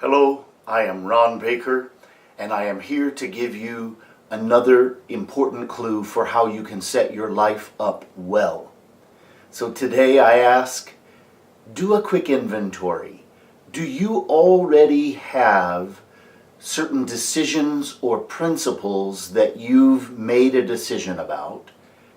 Hello, I am Ron Baker, and I am here to give you another important clue for how you can set your life up well. So today I ask, do a quick inventory. Do you already have certain decisions or principles that you've made a decision about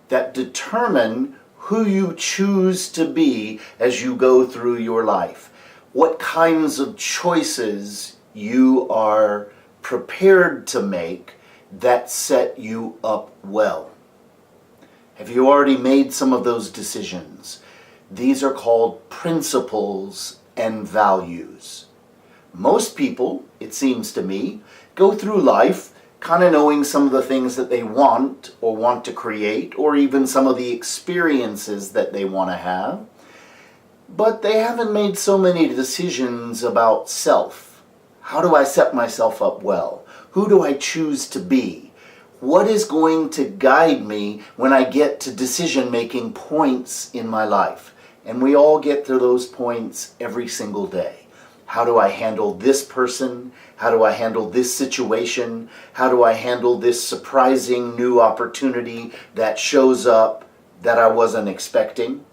that determine who you choose to be as you go through your life? What kinds of choices you are prepared to make that set you up well? Have you already made some of those decisions? These are called principles and values. Most people, it seems to me, go through life kind of knowing some of the things that they want or want to create, or even some of the experiences that they want to have. But they haven't made so many decisions about self. How do I set myself up well? Who do I choose to be? What is going to guide me when I get to decision-making points in my life? And we all get to those points every single day. How do I handle this person? How do I handle this situation? How do I handle this surprising new opportunity that shows up that I wasn't expecting?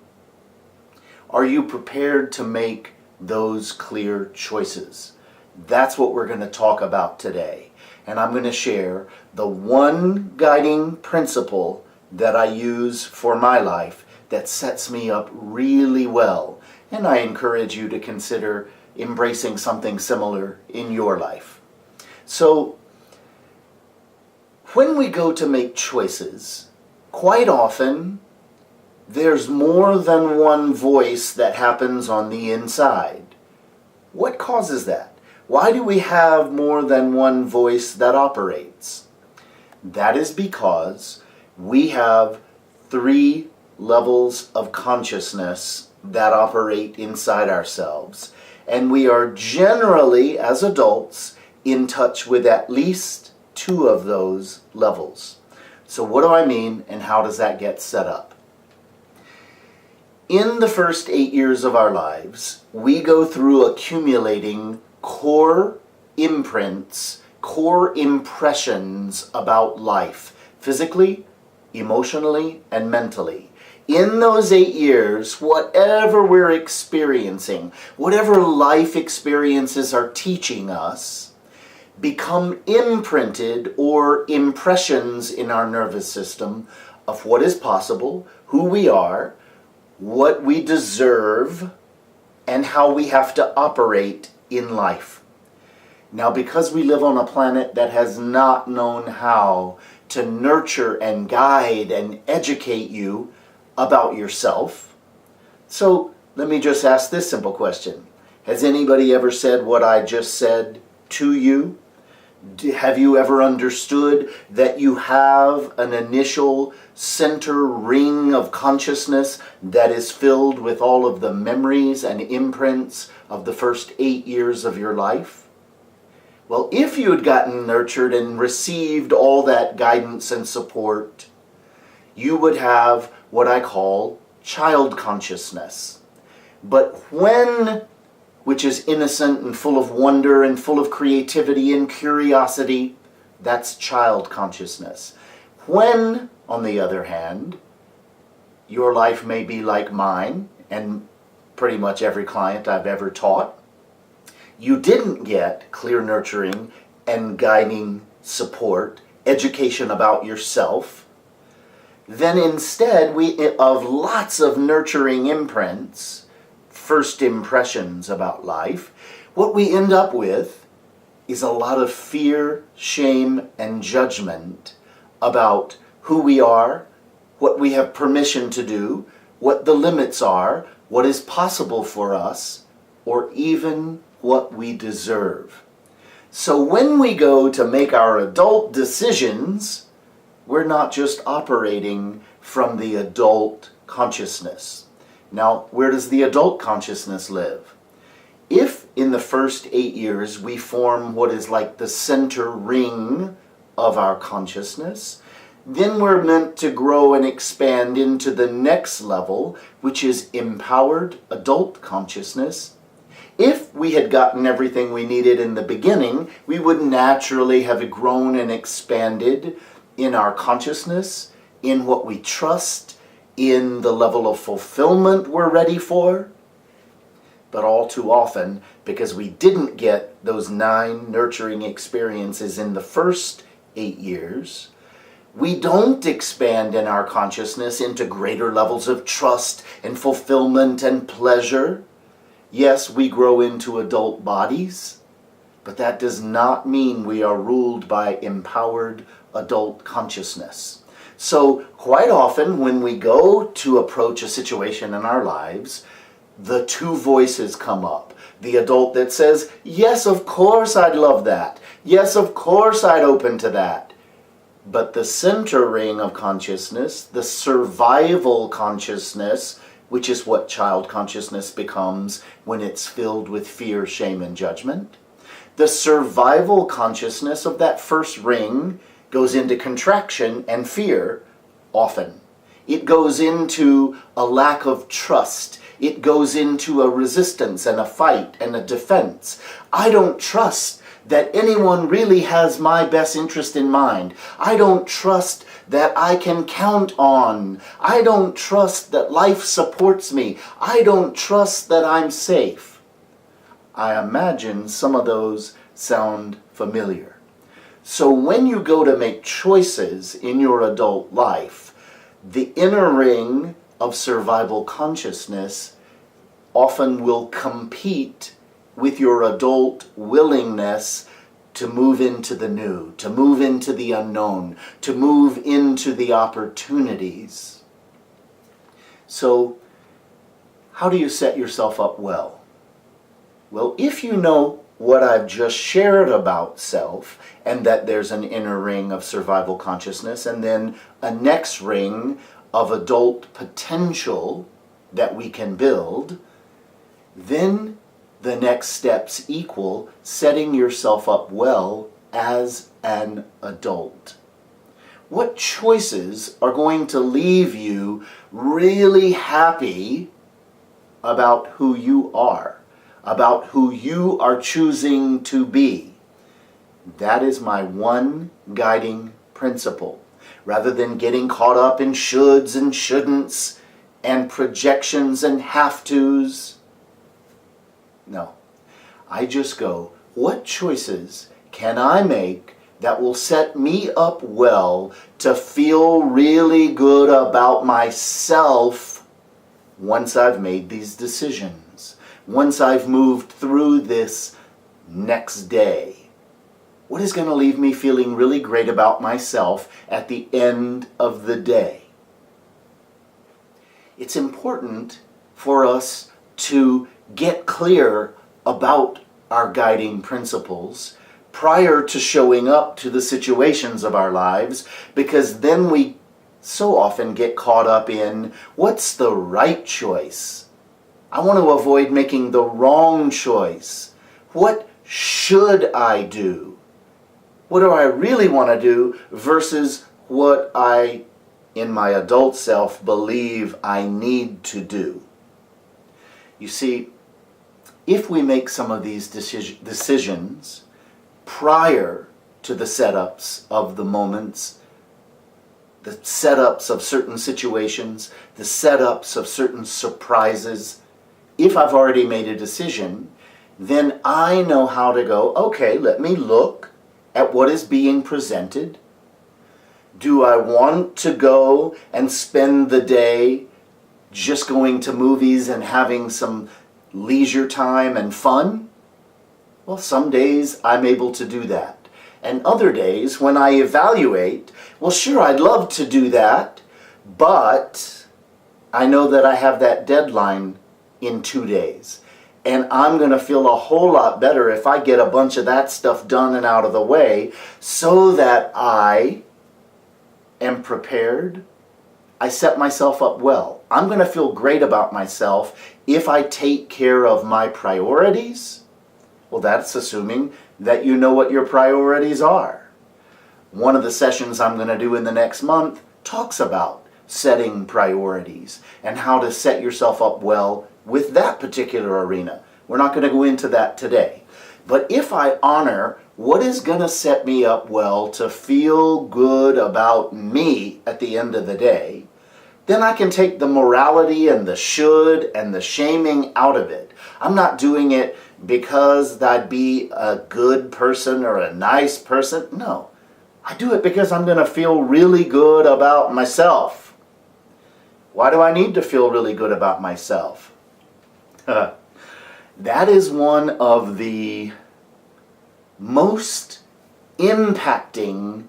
Are you prepared to make those clear choices? That's what we're going to talk about today. And I'm going to share the one guiding principle that I use for my life that sets me up really well. And I encourage you to consider embracing something similar in your life. So, when we go to make choices, quite often there's more than one voice that happens on the inside. What causes that? Why do we have more than one voice that operates? That is because we have 3 levels of consciousness that operate inside ourselves, and we are generally, as adults, in touch with at least 2 of those levels. So what do I mean, and how does that get set up? In the first 8 years of our lives, we go through accumulating core imprints, core impressions about life, physically, emotionally, and mentally. In those 8 years, whatever we're experiencing, whatever life experiences are teaching us, become imprinted or impressions in our nervous system of what is possible, who we are, what we deserve, and how we have to operate in life. Now, because we live on a planet that has not known how to nurture and guide and educate you about yourself, so let me just ask this simple question. Has anybody ever said what I just said to you? Have you ever understood that you have an initial center ring of consciousness that is filled with all of the memories and imprints of the first 8 years of your life? Well, if you had gotten nurtured and received all that guidance and support, you would have what I call child consciousness. But which is innocent and full of wonder and full of creativity and curiosity, that's child consciousness. When, on the other hand, your life may be like mine and pretty much every client I've ever taught, you didn't get clear nurturing and guiding support, education about yourself, then instead of lots of nurturing imprints, first impressions about life, what we end up with is a lot of fear, shame, and judgment about who we are, what we have permission to do, what the limits are, what is possible for us, or even what we deserve. So when we go to make our adult decisions, we're not just operating from the adult consciousness. Now, where does the adult consciousness live? If in the first 8 years we form what is like the center ring of our consciousness, then we're meant to grow and expand into the next level, which is empowered adult consciousness. If we had gotten everything we needed in the beginning, we would naturally have grown and expanded in our consciousness, in what we trust, in the level of fulfillment we're ready for. But all too often, because we didn't get those 9 nurturing experiences in the first 8 years, we don't expand in our consciousness into greater levels of trust and fulfillment and pleasure. Yes, we grow into adult bodies, but that does not mean we are ruled by empowered adult consciousness. So quite often when we go to approach a situation in our lives, the 2 voices come up. The adult that says, yes, of course I'd love that. Yes, of course I'd open to that. But the center ring of consciousness, the survival consciousness, which is what child consciousness becomes when it's filled with fear, shame, and judgment. The survival consciousness of that first ring goes into contraction and fear often. It goes into a lack of trust. It goes into a resistance and a fight and a defense. I don't trust that anyone really has my best interest in mind. I don't trust that I can count on. I don't trust that life supports me. I don't trust that I'm safe. I imagine some of those sound familiar. So when you go to make choices in your adult life, the inner ring of survival consciousness often will compete with your adult willingness to move into the new, to move into the unknown, to move into the opportunities. So, how do you set yourself up well? Well, if you know what I've just shared about self, and that there's an inner ring of survival consciousness, and then a next ring of adult potential that we can build, then the next steps equal setting yourself up well as an adult. What choices are going to leave you really happy about who you are, about who you are choosing to be? That is my one guiding principle. Rather than getting caught up in shoulds and shouldn'ts and projections and have-tos, no, I just go, what choices can I make that will set me up well to feel really good about myself once I've made these decisions, once I've moved through this next day? What is going to leave me feeling really great about myself at the end of the day? It's important for us to get clear about our guiding principles prior to showing up to the situations of our lives, because then we so often get caught up in what's the right choice. I want to avoid making the wrong choice. What should I do? What do I really want to do versus what I, in my adult self, believe I need to do? You see, if we make some of these decisions prior to the setups of the moments, the setups of certain situations, the setups of certain surprises, if I've already made a decision, then I know how to go, okay, let me look at what is being presented. Do I want to go and spend the day just going to movies and having some leisure time and fun? Well, some days I'm able to do that. And other days when I evaluate, well, sure, I'd love to do that, but I know that I have that deadline in 2 days. And I'm going to feel a whole lot better if I get a bunch of that stuff done and out of the way so that I am prepared. I set myself up well. I'm going to feel great about myself if I take care of my priorities. Well, that's assuming that you know what your priorities are. One of the sessions I'm going to do in the next month talks about setting priorities and how to set yourself up well with that particular arena. We're not going to go into that today. But if I honor what is going to set me up well to feel good about me at the end of the day, then I can take the morality and the should and the shaming out of it. I'm not doing it because I'd be a good person or a nice person. No, I do it because I'm going to feel really good about myself. Why do I need to feel really good about myself? That is one of the most impacting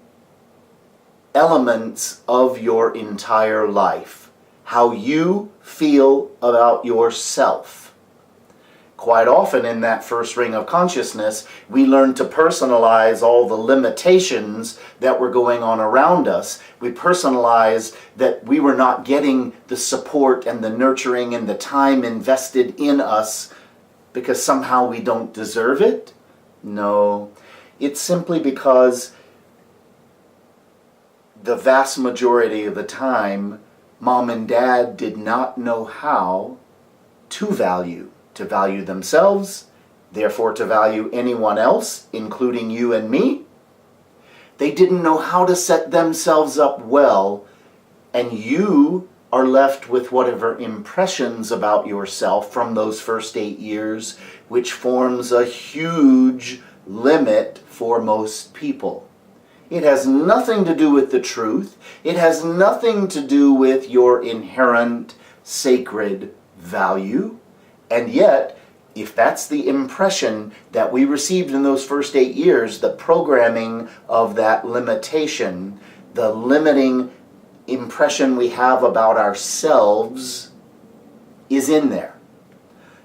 elements of your entire life. How you feel about yourself. Quite often in that first ring of consciousness, we learn to personalize all the limitations that were going on around us. We personalize that we were not getting the support and the nurturing and the time invested in us because somehow we don't deserve it. No, it's simply because the vast majority of the time, mom and dad did not know how to value themselves, therefore to value anyone else, including you and me. They didn't know how to set themselves up well, and you are left with whatever impressions about yourself from those first 8 years, which forms a huge limit for most people. It has nothing to do with the truth. It has nothing to do with your inherent sacred value. And yet, if that's the impression that we received in those first 8 years, the programming of that limitation, the limiting impression we have about ourselves is in there.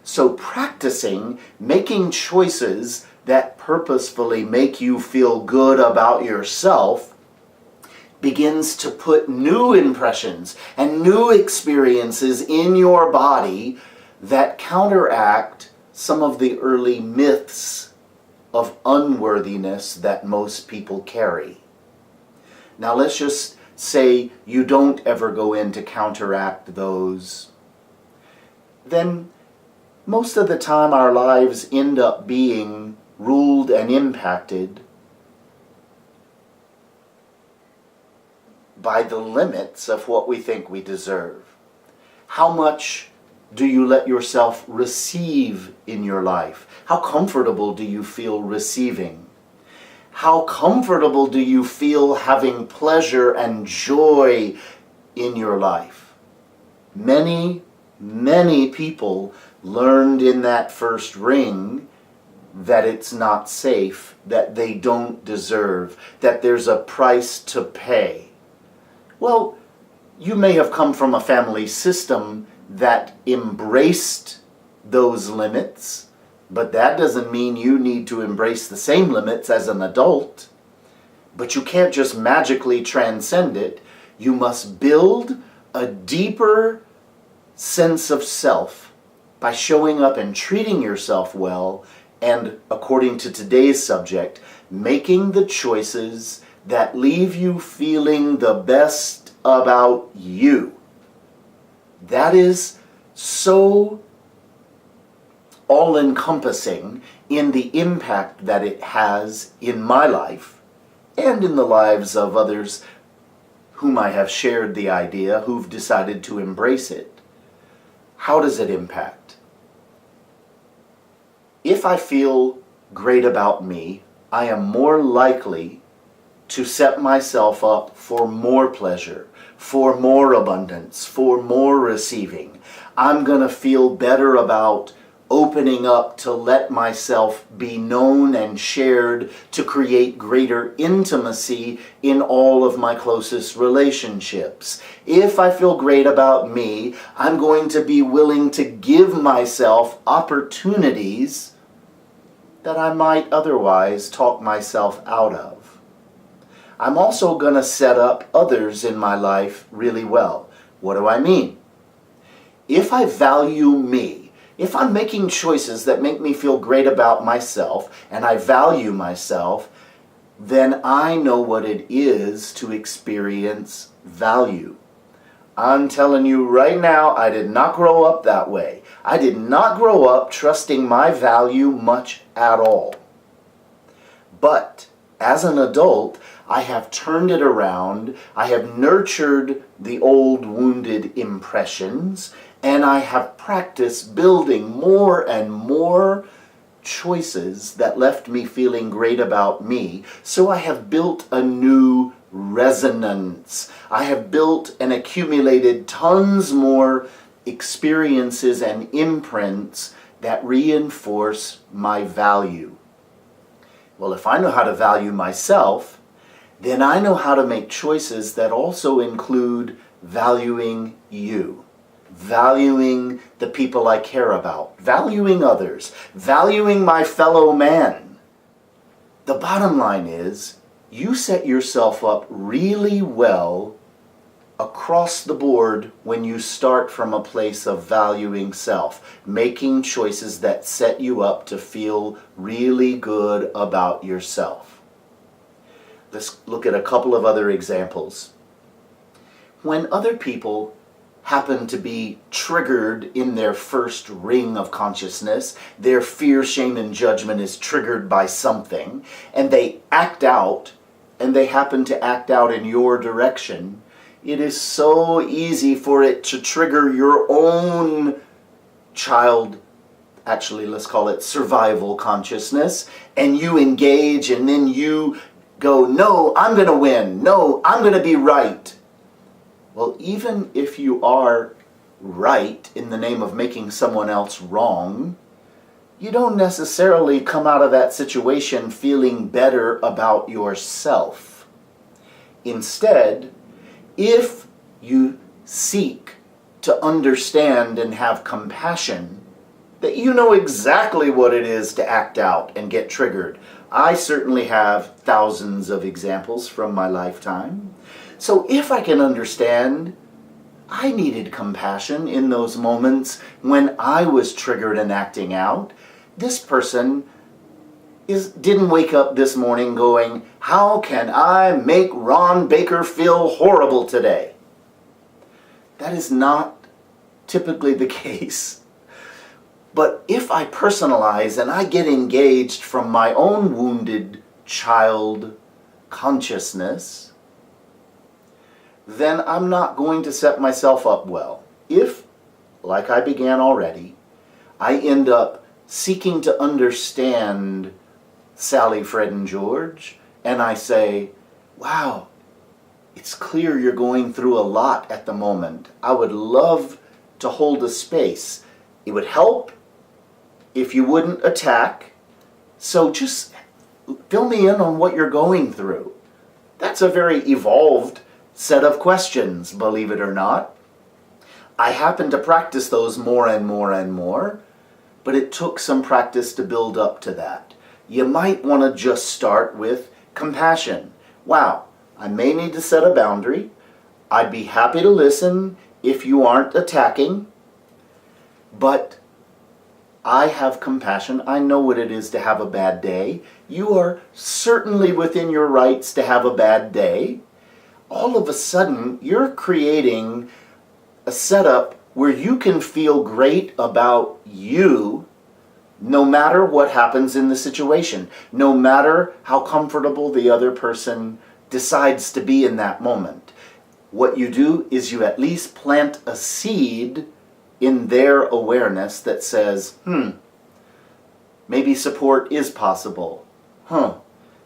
So practicing making choices that purposefully make you feel good about yourself begins to put new impressions and new experiences in your body that counteract some of the early myths of unworthiness that most people carry. Now let's just say you don't ever go in to counteract those. Then most of the time our lives end up being ruled and impacted by the limits of what we think we deserve. How much do you let yourself receive in your life? How comfortable do you feel receiving? How comfortable do you feel having pleasure and joy in your life? Many people learned in that first ring that it's not safe, that they don't deserve, that there's a price to pay. Well, you may have come from a family system that embraced those limits, but that doesn't mean you need to embrace the same limits as an adult. But you can't just magically transcend it. You must build a deeper sense of self by showing up and treating yourself well, and according to today's subject, making the choices that leave you feeling the best about you. That is so all-encompassing in the impact that it has in my life and in the lives of others whom I have shared the idea, who've decided to embrace it. How does it impact? If I feel great about me, I am more likely to set myself up for more pleasure, for more abundance, for more receiving. I'm going to feel better about opening up to let myself be known and shared to create greater intimacy in all of my closest relationships. If I feel great about me, I'm going to be willing to give myself opportunities that I might otherwise talk myself out of. I'm also going to set up others in my life really well. What do I mean? If I value me, if I'm making choices that make me feel great about myself, and I value myself, then I know what it is to experience value. I'm telling you right now, I did not grow up that way. I did not grow up trusting my value much at all. But as an adult, I have turned it around, I have nurtured the old wounded impressions, and I have practiced building more and more choices that left me feeling great about me. So I have built a new resonance. I have built and accumulated tons more experiences and imprints that reinforce my value. Well, if I know how to value myself, then I know how to make choices that also include valuing you, valuing the people I care about, valuing others, valuing my fellow man. The bottom line is, you set yourself up really well across the board when you start from a place of valuing self, making choices that set you up to feel really good about yourself. Let's look at a couple of other examples. When other people happen to be triggered in their first ring of consciousness, their fear, shame, and judgment is triggered by something, and they act out, and they happen to act out in your direction, it is so easy for it to trigger your own child, actually let's call it survival consciousness, and you engage, and then you go, no, I'm going to win. No, I'm going to be right. Well, even if you are right in the name of making someone else wrong, you don't necessarily come out of that situation feeling better about yourself. Instead, if you seek to understand and have compassion, that you know exactly what it is to act out and get triggered. I certainly have thousands of examples from my lifetime. So if I can understand, I needed compassion in those moments when I was triggered and acting out. This person didn't wake up this morning going, how can I make Ron Baker feel horrible today? That is not typically the case. But if I personalize and I get engaged from my own wounded child consciousness, then I'm not going to set myself up well. If, like I began already, I end up seeking to understand Sally, Fred, and George, and I say, wow, it's clear you're going through a lot at the moment. I would love to hold a space. It would help if you wouldn't attack. So just fill me in on what you're going through. That's a very evolved set of questions, believe it or not. I happen to practice those more and more and more, but it took some practice to build up to that. You might want to just start with compassion. Wow, I may need to set a boundary. I'd be happy to listen if you aren't attacking, but I have compassion. I know what it is to have a bad day. You are certainly within your rights to have a bad day. All of a sudden, you're creating a setup where you can feel great about you no matter what happens in the situation, no matter how comfortable the other person decides to be in that moment. What you do is you at least plant a seed in their awareness that says, maybe support is possible.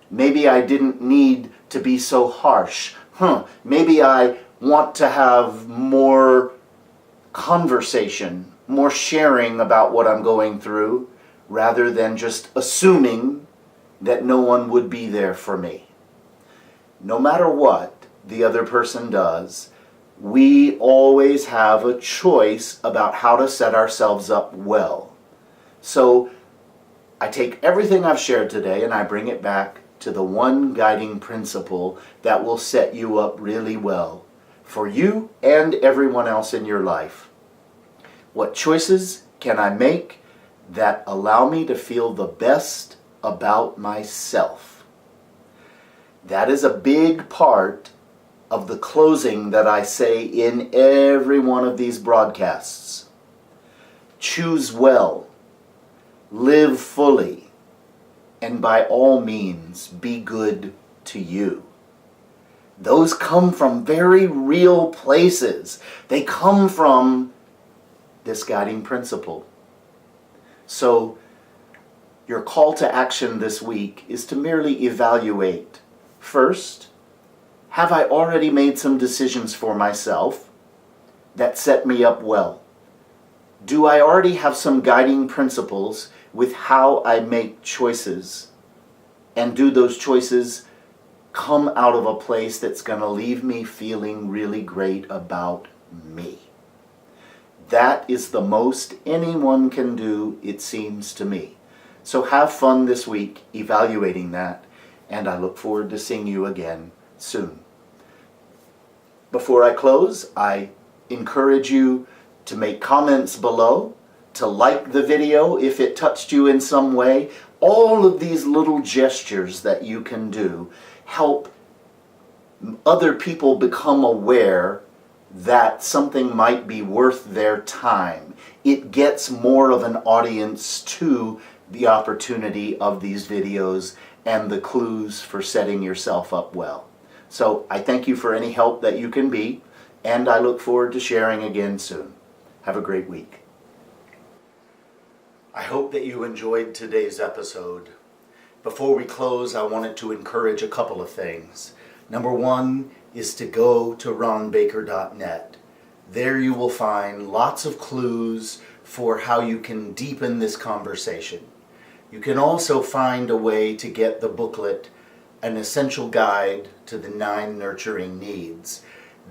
Maybe I didn't need to be so harsh. Maybe I want to have more conversation, more sharing about what I'm going through, rather than just assuming that no one would be there for me. No matter what the other person does, we always have a choice about how to set ourselves up well. So I take everything I've shared today and I bring it back to the one guiding principle that will set you up really well for you and everyone else in your life. What choices can I make that allow me to feel the best about myself? That is a big part of the closing that I say in every one of these broadcasts. choose well, live fully, and by all means be good to you. Those come from very real places. They come from this guiding principle. So your call to action this week is to merely evaluate. First, have I already made some decisions for myself that set me up well? Do I already have some guiding principles with how I make choices? And do those choices come out of a place that's going to leave me feeling really great about me? That is the most anyone can do, it seems to me. So have fun this week evaluating that, and I look forward to seeing you again soon. Before I close, I encourage you to make comments below, to like the video if it touched you in some way. All of these little gestures that you can do help other people become aware that something might be worth their time. It gets more of an audience to the opportunity of these videos and the clues for setting yourself up well. So I thank you for any help that you can be, and I look forward to sharing again soon. Have a great week. I hope that you enjoyed today's episode. Before we close, I wanted to encourage a couple of things. Number one is to go to ronbaker.net. There you will find lots of clues for how you can deepen this conversation. You can also find a way to get the booklet, An Essential Guide to the 9 Nurturing Needs.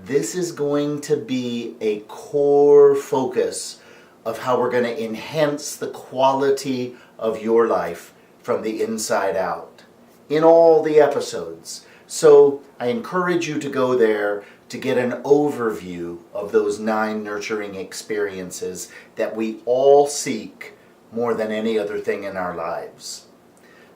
This is going to be a core focus of how we're going to enhance the quality of your life from the inside out in all the episodes. So I encourage you to go there to get an overview of those 9 nurturing experiences that we all seek more than any other thing in our lives.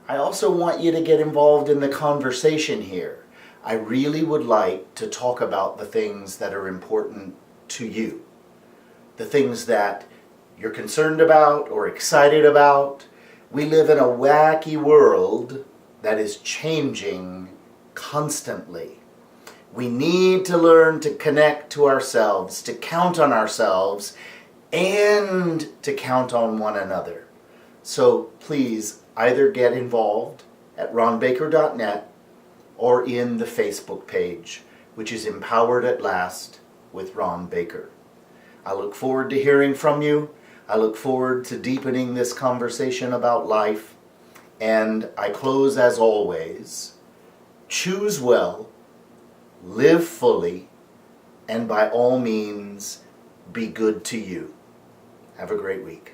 I also want you to get involved in the conversation here. I really would like to talk about the things that are important to you, the things that you're concerned about or excited about. We live in a wacky world that is changing constantly. We need to learn to connect to ourselves, to count on ourselves, and to count on one another. So please either get involved at ronbaker.net or in the Facebook page, which is Empowered at Last with Ron Baker. I look forward to hearing from you. I look forward to deepening this conversation about life. And I close as always, choose well, live fully, and by all means, be good to you. Have a great week.